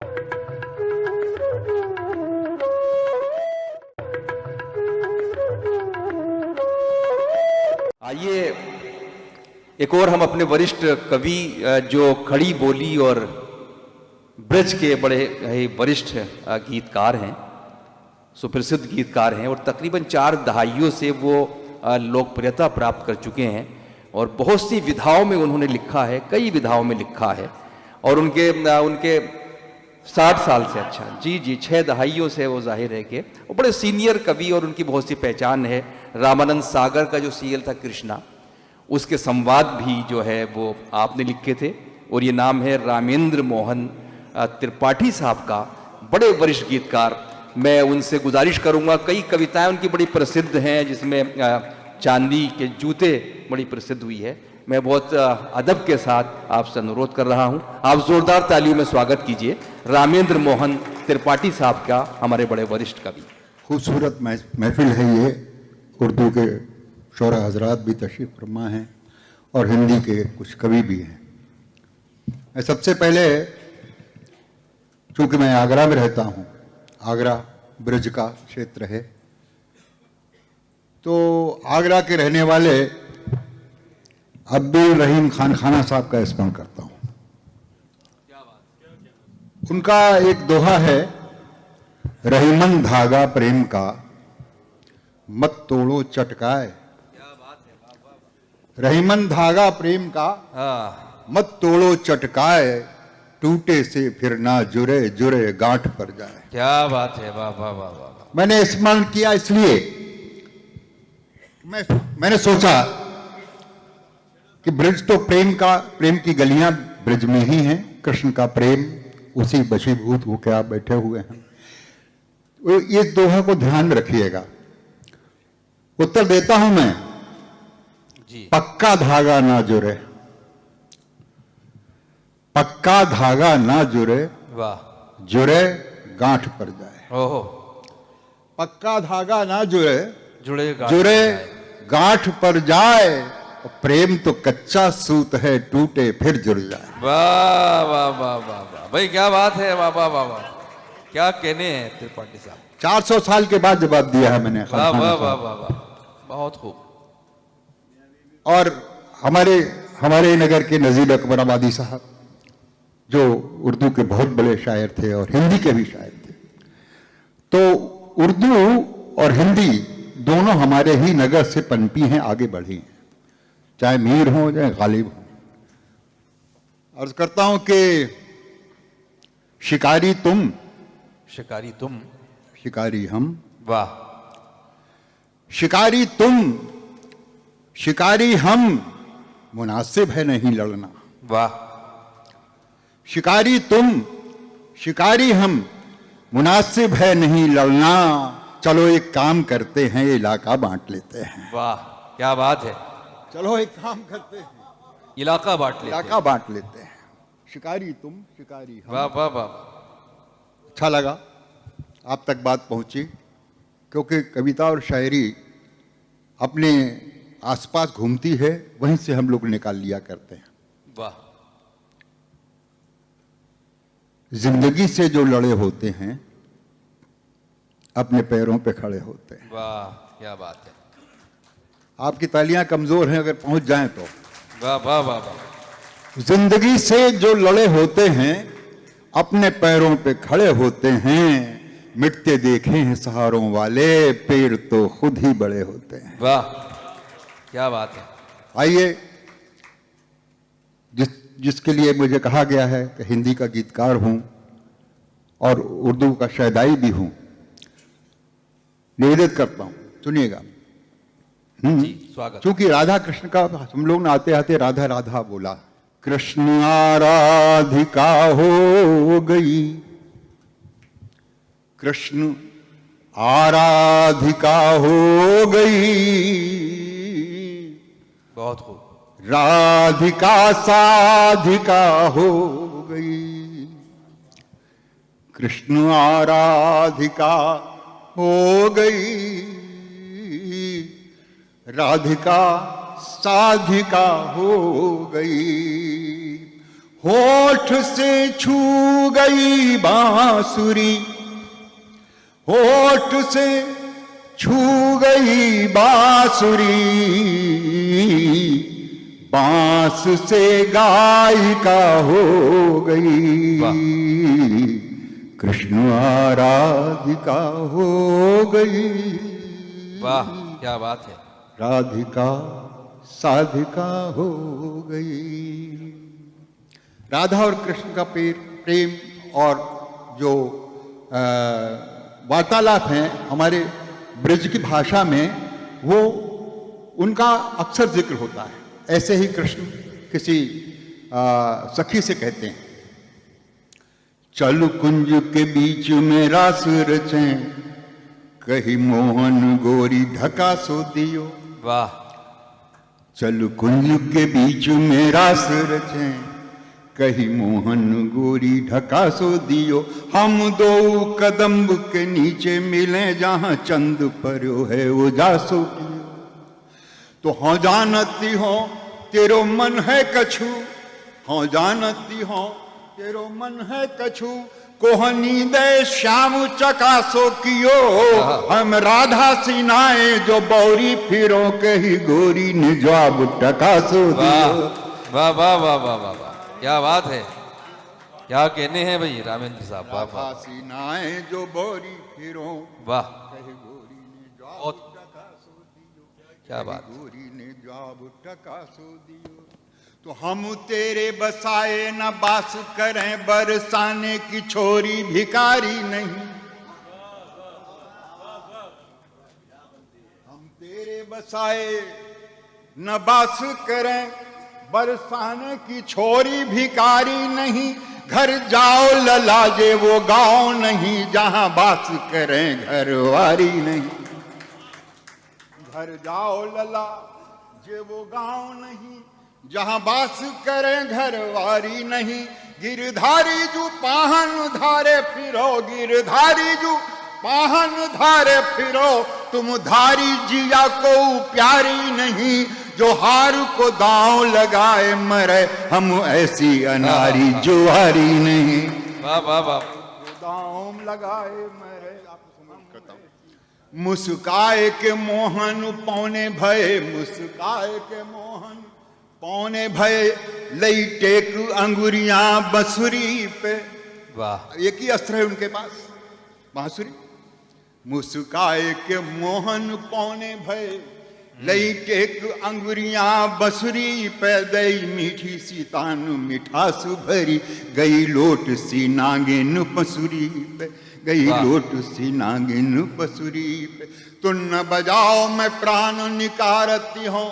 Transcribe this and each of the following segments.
आइए एक और हम अपने वरिष्ठ कवि जो खड़ी बोली और ब्रज के बड़े वरिष्ठ गीतकार हैं, सुप्रसिद्ध गीतकार हैं और तकरीबन 4 दहाइयों से वो लोकप्रियता प्राप्त कर चुके हैं और बहुत सी विधाओं में उन्होंने लिखा है, कई विधाओं में लिखा है और उनके 60 साल से जी 6 दहाइयों से वो जाहिर है कि वो बड़े सीनियर कवि और उनकी बहुत सी पहचान है। रामानंद सागर का जो सीरियल था कृष्णा, उसके संवाद भी जो है वो आपने लिखे थे और ये नाम है रामेंद्र मोहन त्रिपाठी साहब का, बड़े वरिष्ठ गीतकार। मैं उनसे गुजारिश करूंगा, कई कविताएं उनकी बड़ी प्रसिद्ध हैं जिसमें चांदी के जूते बड़ी प्रसिद्ध हुई है। मैं बहुत अदब के साथ आपसे अनुरोध कर रहा हूं, आप जोरदार तालियों में स्वागत कीजिए रामेंद्र मोहन त्रिपाठी साहब का, हमारे बड़े वरिष्ठ कवि। खूबसूरत महफिल है ये, उर्दू के शोरा हजरात भी तशरीफ फरमा हैं और हिंदी के कुछ कवि भी हैं। मैं सबसे पहले, चूंकि मैं आगरा में रहता हूँ, आगरा ब्रज का क्षेत्र है, तो आगरा के रहने वाले अब्दुल रहीम खान खाना साहब का स्मरण करता हूँ। उनका एक दोहा है, रहीमन धागा प्रेम का मत तोड़ो चटकाए। रहीमन धागा प्रेम का मत तोड़ो चटकाए, टूटे से फिर ना जुरे जुरे गांठ पर जाए। क्या बात है, वाह वाह वाह वाह। मैंने स्मरण किया इसलिए मैंने सोचा कि ब्रज तो प्रेम की गलियां ब्रज में ही हैं, कृष्ण का प्रेम उसी बशीभूत होकर आप बैठे हुए हैं। ये दोहा को ध्यान में रखिएगा। उत्तर देता हूं मैं जी। पक्का धागा ना जुरे, पक्का धागा ना जुरे, वाह, जुरे गांठ पर जाए। ओहो, पक्का धागा ना जुरे, जुड़े गांठ पर जाए, प्रेम तो कच्चा सूत है, टूटे फिर जुड़ जाए। वाह वाह वाह वाह वाह भाई, क्या बात है, वाह वाह वाह वाह, क्या कहने हैं त्रिपाठी साहब। 400 साल के बाद जवाब दिया है मैंने। वाह वाह वाह वाह वाह, बहुत खूब। और हमारे नगर के नजीर अकबर आबादी साहब, जो उर्दू के बहुत बड़े शायर थे और हिंदी के भी शायर थे, तो उर्दू और हिंदी दोनों हमारे ही नगर से पनपी हैं, आगे बढ़ी हैं, चाहे मीर हो चाहे गालिब हो। अर्ज करता हूं कि शिकारी तुम, शिकारी तुम, शिकारी हम। वाह, शिकारी तुम, शिकारी हम, मुनासिब है नहीं लड़ना। वाह, शिकारी तुम, शिकारी हम, मुनासिब है नहीं लड़ना, चलो एक काम करते हैं, इलाका बांट लेते हैं। वाह, क्या बात है, चलो एक काम करते हैं, इलाका बांट लेते हैं। शिकारी तुम, शिकारी हम। वाह वाह वाह, अच्छा लगा आप तक बात पहुंची, क्योंकि कविता और शायरी अपने आसपास घूमती है, वहीं से हम लोग निकाल लिया करते हैं। वाह, जिंदगी से जो लड़े होते हैं, अपने पैरों पे खड़े होते हैं। वाह, क्या बात है। आपकी तालियां कमजोर हैं, अगर पहुंच जाएं तो। वाह वाह वाह वाह। जिंदगी से जो लड़े होते हैं, अपने पैरों पे खड़े होते हैं, मिटते देखे हैं सहारों वाले, पेड़ तो खुद ही बड़े होते हैं। वाह, क्या बात है। आइए, जिसके लिए मुझे कहा गया है कि हिंदी का गीतकार हूं और उर्दू का शायदाई भी हूं, निवेदन करता हूं, सुनिएगा। जी, स्वागत। चूंकि राधा कृष्ण का हम लोग ने आते आते राधा राधा बोला, कृष्ण आराधिका हो गई, कृष्ण आराधिका हो गई, बहुत खूब। राधिका साधिका हो गई, कृष्ण आराधिका हो गई, राधिका साधिका हो गई, होठ से छू गई बांसुरी, होठ से छू गई बांसुरी, बांस से गायिका हो गई, कृष्ण आराधिका हो गई। वाह क्या बात है। राधिका साधिका हो गई। राधा और कृष्ण का प्रेम और जो वार्तालाप हैं हमारे ब्रज की भाषा में, वो उनका अक्सर जिक्र होता है। ऐसे ही कृष्ण किसी सखी से कहते हैं, चल कुंज के बीच में रास रचें, कही मोहन गोरी ढका सो दियो। वाह। चल कुंज के बीच में रास रचें, कही मोहन गोरी ढका सो दियो। हम दो कदम्ब के नीचे मिले, जहां चंद पर्यो है वो जासो कियो। तो हाँ जानती हो तेरो मन है कछु, हाँ जानती हो तेरो मन है कछु, कोहनी दे श्याम चकासो कियो। हम राधा सिनाए जो बौरी फिरो, कही गोरी ने जवाब टकासो दियो। वाह वाह वाह वाह वाह वाह, क्या बात है, क्या कहने हैं भाई रामेंद्र साहब। वाह राधा सिनाए जो बौरी फिरो, वाह, कही गोरी ने जवाब टकासो दियो। क्या बात। गोरी ने जवाब टकासो दियो। तो हम तेरे बसाए न बास करें, बरसाने की छोरी भिकारी नहीं। हम तेरे बसाए न बास करें, बरसाने की छोरी भिकारी नहीं। घर जाओ ललाजे वो गांव नहीं, जहां बास करें घरवारी नहीं। घर जाओ लला जे वो गांव नहीं, जहां बास करें घरवारी नहीं। गिरधारी जू पाहन धारे फिरो, गिरधारी जू पाहन धारे फिरो, तुम धारी जिया को प्यारी नहीं। जो हार को दांव लगाए मरे, हम ऐसी अनारी जुआरी नहीं। वाह वाह वाह। दांव लगाए मरे, मुस्काए के मोहन पौने भय, मुस्काए के मोहन पौने भय, लई टेक अंगुरियां बंसुरी पे। वाह, एक ही अस्त्र है उनके पास, बांसुरी। मुस्काए के मोहन पौने भय, लई टेक अंगुरियां बंसुरी पे। दई मीठी सी तान मिठास भरी, गई लोट सी नागिन पसुरी पे, गई लोट सी नागिन पसुरी पे। तो न बजाओ मैं प्राण निकारती हूँ,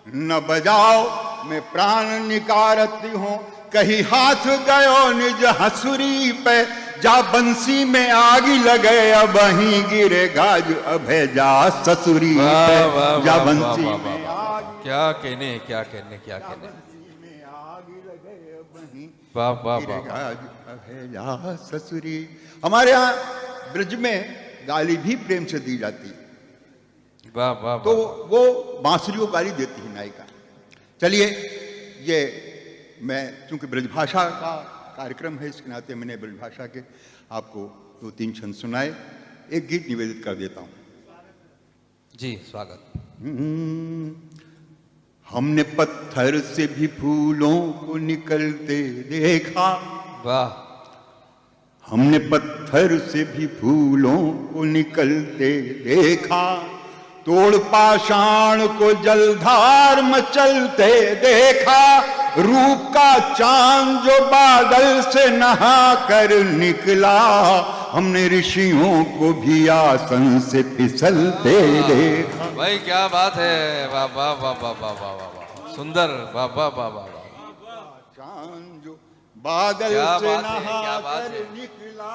न बजाओ मैं प्राण निकारती हूँ, कहीं हाथ गयो निज हंसुरी पे। जा बंसी में आग लगे, अब वहीं गिरे गाज अभय जा ससुरी पे। जा बंसी में आग, क्या कहने, क्या कहने, क्या कहने। में आग लगे, अब वहीं वाह वाह गिरे वाह। गाज अभय जा ससुरी। हमारे यहाँ ब्रज में गाली भी प्रेम से दी जाती है, वाह वाह। तो वो बांसुरी को गाली देती है नायिका। चलिए, ये मैं चूंकि ब्रजभाषा का कार्यक्रम है, इसके नाते मैंने ब्रजभाषा के आपको 2-3 छंद सुनाए। एक गीत निवेदित कर देता हूं। जी स्वागत। हमने पत्थर से भी फूलों को निकलते देखा, वाह। हमने पत्थर से भी फूलों को निकलते देखा। तोड़ पाषाण को जलधार मचलते देखा। रूप का चांद जो बादल से नहा कर निकला, हमने ऋषियों को भी आसन से फिसलते देखा। भाई क्या बात है, वाह वाह वाह वाह वाह वाह वाह, सुंदर, वाह वाह वाह वाह वाह। चांद जो बादल क्या से बात है, नहा क्या बात कर है। निकला,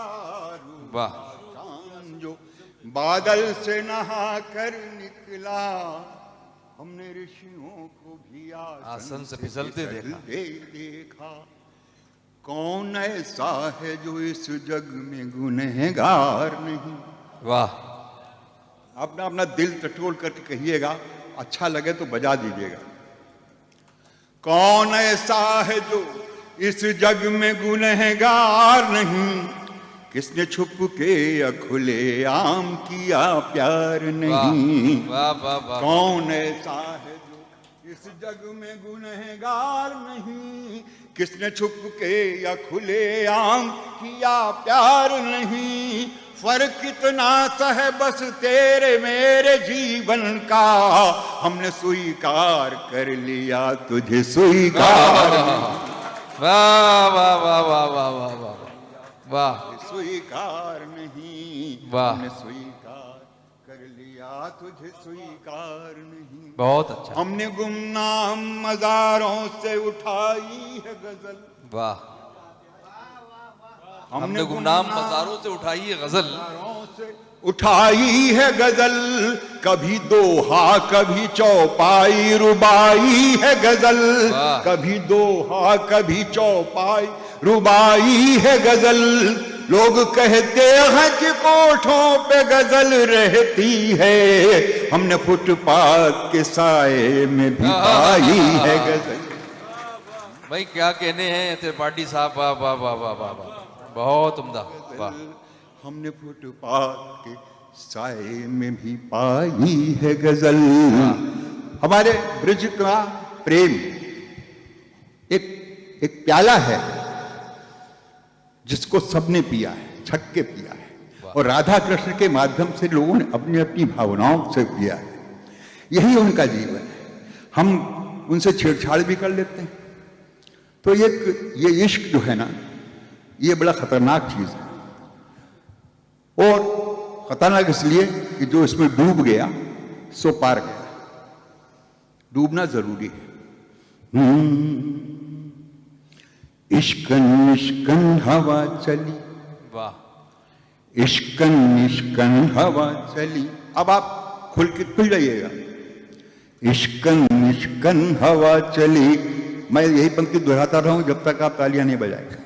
वाह। चांद जो बादल से नहा कर निकला, हमने ऋषियों को भी आसन से फिसलते देखा। कौन ऐसा है जो इस जग में गुनहगार नहीं। वाह। अपना अपना दिल टटोल करके कहिएगा, अच्छा लगे तो बजा दीजिएगा। कौन ऐसा है जो इस जग में गुनहगार नहीं, किसने छुप के या खुले आम किया प्यार नहीं। वाह वाह वाह। कौन ऐसा है जो इस जग में गुनहगार नहीं, किसने छुप के या खुले आम किया प्यार नहीं। फर्क कितना सा है बस तेरे मेरे जीवन का, हमने स्वीकार कर लिया तुझे स्वीकार। वाह वाह वाह वाह वाह वाह वाह वाह। स्वीकार नहीं, वाह। हमने स्वीकार कर लिया तुझे स्वीकार नहीं। बहुत अच्छा। हमने गुमनाम मज़ारों से उठाई है गजल। वाह। हमने गुमनाम मज़ारों से उठाई है गजल। उठाई है गजल, कभी दोहा कभी चौपाई रुबाई है गजल। कभी दोहा कभी चौपाई रुबाई है गजल। लोग कहते हैं कि कोठों पे गजल रहती है, हमने फुटपाथ के साए में भी पाई है गजल। भाई क्या कहने हैं त्रिपाठी साहब, वाह वाह वाह वाह वाह वाह, बहुत उम्दा। वाह। हमने फुटपाथ के साए में भी पाई है गजल। हमारे ब्रज का प्रेम एक प्याला है जिसको सबने पिया है, छक के पिया है, और राधा कृष्ण के माध्यम से लोगों ने अपनी अपनी भावनाओं से पिया है। यही उनका जीवन है। हम उनसे छेड़छाड़ भी कर लेते हैं। तो ये इश्क जो है ना, ये बड़ा खतरनाक चीज है। और खतरनाक इसलिए कि जो इसमें डूब गया सो पार गया। डूबना जरूरी है। इश्कन इश्कन हवा चली। वाह। इश्कन इश्कन हवा चली। अब आप खुल जाइएगा। इश्कन इश्कन हवा चली। मैं यही पंक्ति दोहराता रहा हूं जब तक आप तालियां नहीं बजाएंगे।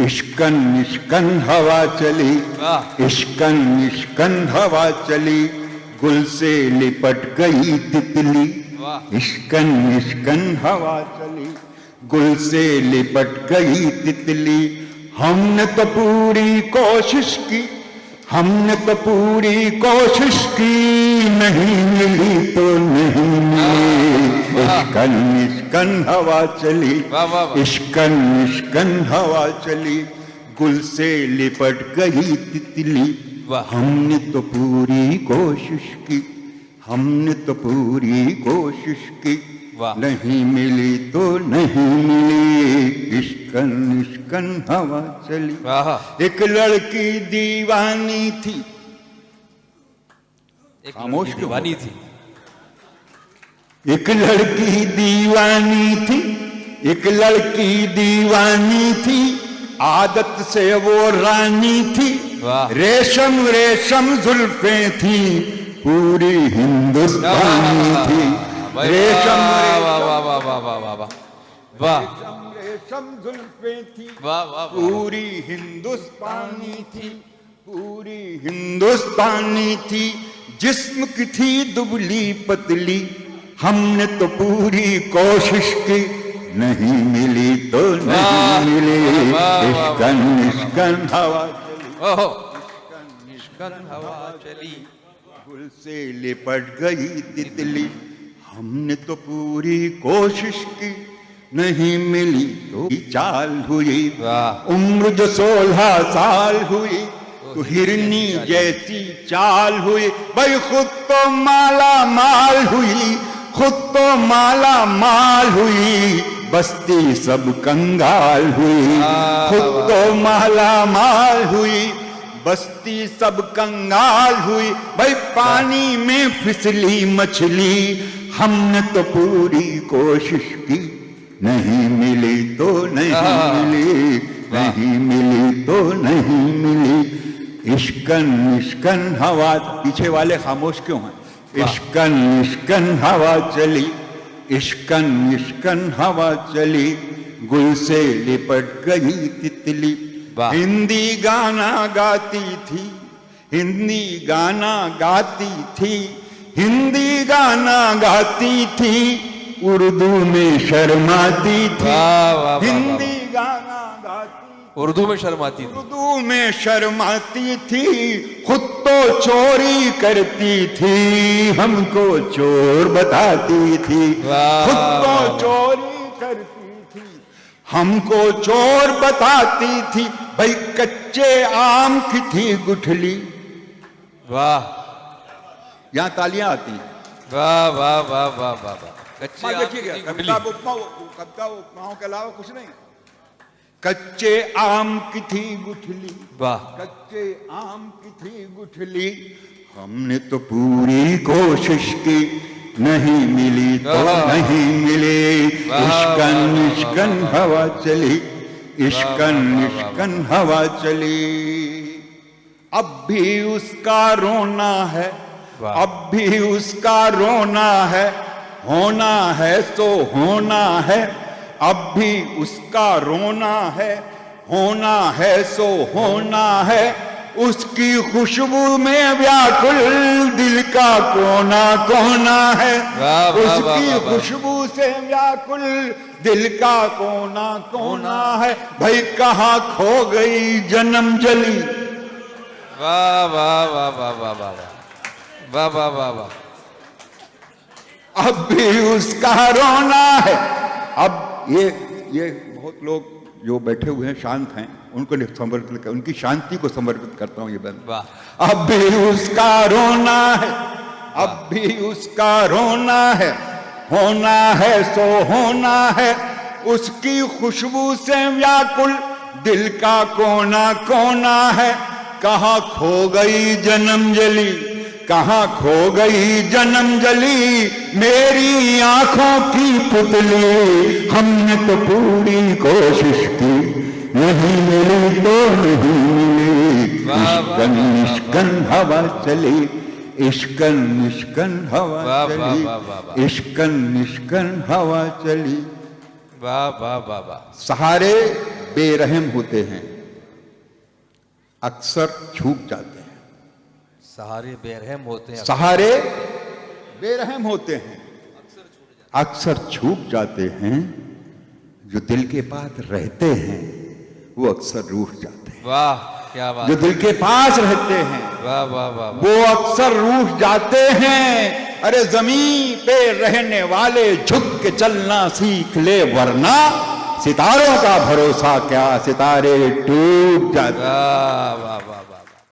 इश्कन इश्कन हवा चली। इश्कन इश्कन हवा चली, गुल से लिपट गई तितली। इश्कन इश्कन हवा चली, गुल से लिपट गई तितली। हमने तो पूरी कोशिश की, हमने तो पूरी कोशिश की, नहीं मिली तो नहीं मिली। इश्कन इश्कन हवा चली। इश्कन इश्कन हवा चली, गुल से लिपट गई तितली। हमने तो पूरी कोशिश की, हमने तो पूरी कोशिश की, नहीं मिली तो नहीं मिली। इश्कन इश्कन हवा चली। एक लड़की दीवानी थी। खामोश दीवानी थी। एक लड़की दीवानी थी, एक लड़की दीवानी थी, आदत से वो रानी थी। रेशम रेशम जुल्फें थी, पूरी हिंदुस्तानी थी। रेशम रेशम जुल्फें थी, पूरी हिंदुस्तानी थी, पूरी हिंदुस्तानी थी। जिस्म की थी दुबली पतली, हमने तो पूरी कोशिश की, नहीं मिली तो नहीं मिली। इश्कन इश्कन हवा चली। इश्कन हवा चली, गुल से लिपट गई तितली। हमने तो पूरी कोशिश की, नहीं मिली तो चाल हुई। उम्र जो 16 साल हुई, तो हिरनी जैसी चाल हुई। भाई खुद तो माला माल हुई, खुद तो माला माल हुई, बस्ती सब कंगाल हुई। खुद तो माला माल हुई, बस्ती सब कंगाल हुई। भाई पानी में फिसली मछली, हमने तो पूरी कोशिश की, नहीं मिली तो नहीं मिली, नहीं मिली तो नहीं मिली। इश्कन इश्कन हवा। पीछे वाले खामोश क्यों हैं? इश्कन इश्कन हवा चली, इश्कन इश्कन हवा चली, गुल से लिपट गई तितली। हिंदी गाना गाती थी, हिंदी गाना गाती थी, हिंदी गाना गाती थी, उर्दू में शर्माती थी, वाह, वाह, वाह, हिंदी गाना गाती, उर्दू में शर्माती थी। उर्दू में शर्माती थी, खुद तो चोरी करती थी, हमको चोर बताती थी, वाह, खुद तो वाह, चोरी करती थी, हमको चोर बताती थी, भाई कच्चे आम की थी गुठली। वाह यहां तालियां आती हैं। वाह वाह वाह वाह वाह वाह। कच्चे आम देखिए की क्या गुठली। कविता उपमाओं के अलावा कुछ नहीं। कच्चे आम की थी गुठली, वाह कच्चे आम की थी गुठली, हमने तो पूरी कोशिश की, नहीं मिली तो वाह। नहीं मिली, वाह, इश्कन वाह, वाह, इश्कन वाह, हवा चली, वाह, इश्कन वाह, वाह, इश्कन हवा चली। अब भी उसका रोना है, वाह। अब भी उसका रोना है, होना है तो होना है, अब भी उसका रोना है, होना है सो होना है, उसकी खुशबू में व्याकुल दिल का कोना कोना है, वाह, वाह, वाह, उसकी वाह, वाह। खुशबू से व्याकुल दिल का कोना कोना है, भाई कहाँ खो गई जन्म जली। वाह वाह वाह वाह वाह वाह वाह वाह वाह वाह। अब भी उसका रोना है। अब ये बहुत लोग जो बैठे हुए हैं शांत हैं, उनको समर्पित कर, उनकी शांति को समर्पित करता हूं ये बंद। वाह अब भी उसका रोना है, अब भी उसका रोना है, होना है सो होना है, उसकी खुशबू से व्याकुल दिल का कोना कोना है, कहाँ खो गई जन्म जली, कहाँ खो गई जन्म जली, मेरी आंखों की पुतली, हमने तो पूरी कोशिश की, नहीं मिली तो नहीं मिली, इश्कन इश्कन हवा चली, इश्कन इश्कन हवा वाह, वाह, चली, वाह, वाह, वाह। इश्कन इश्कन हवा चली। वाह वाह वाह वाह। सहारे बेरहम होते हैं, अक्सर छूट जाते हैं। सहारे बेरहम होते हैं। सहारे बेरहम होते हैं, अक्सर छूट जाते हैं, जो दिल के पास रहते हैं वो अक्सर रूठ जाते हैं। वाह क्या बात। जो दिल के पास रहते हैं वाह वाह वाह वाह। वो अक्सर रूठ जाते हैं। अरे जमीन पे रहने वाले झुक के चलना सीख ले, वरना सितारों का भरोसा क्या, सितारे टूट जाते हैं। वाह वाह